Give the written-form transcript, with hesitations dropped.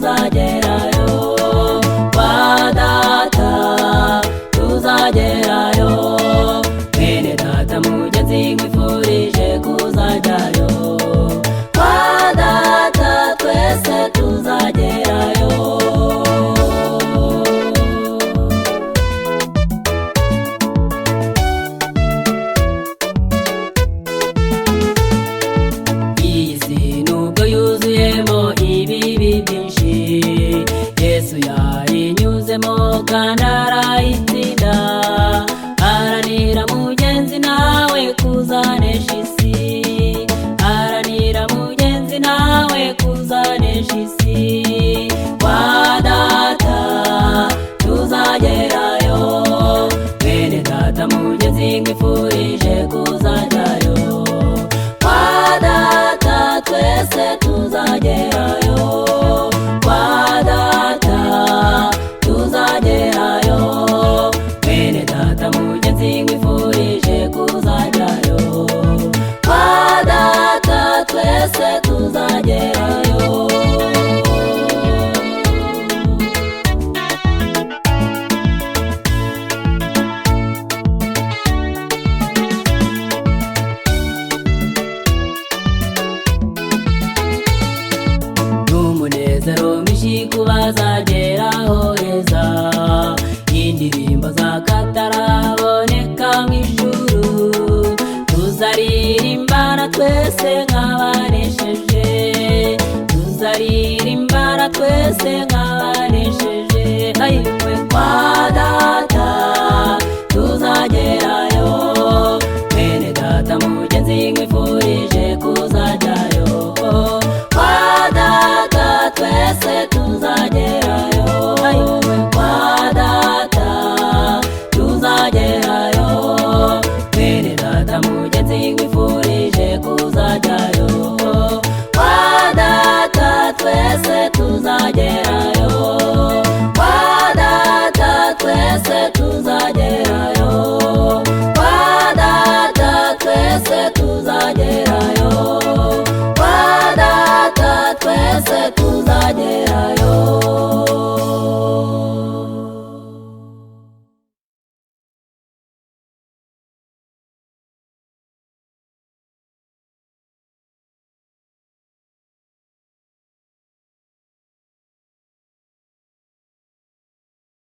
tuzagerayo, kwa data tuzagerayo. Mwene data mugenzi nkwifurije kuzajyayo, kwa data twese tuzagerayo. Iyi si nubwo yuzuyemo ibibi byinshi, Yesu yayinyuzemo kandi arayitsinda. Haranira mugenzi nawe kuzanesha isi, haranira mugenzi nawe kuzanesha isi. Kwa data tuzagerayo, mwene data mugenzi nkwifurije kuzajyayo, kwa data twese tuzagerayo, kwa data tuzagerayo. Mwene data mugenzi nkwifurije kuzajyayo, kwa data twese tuzagerayo. N'umunezero mwinshi ku bazageraho heza, indirimbo z'akataraboneka mu ijuru. Tuzaririmbana twese nk'abanesheje, tuzaririmbana twese nk'abanesheje. Ayiwe kwa data tuzagerayo,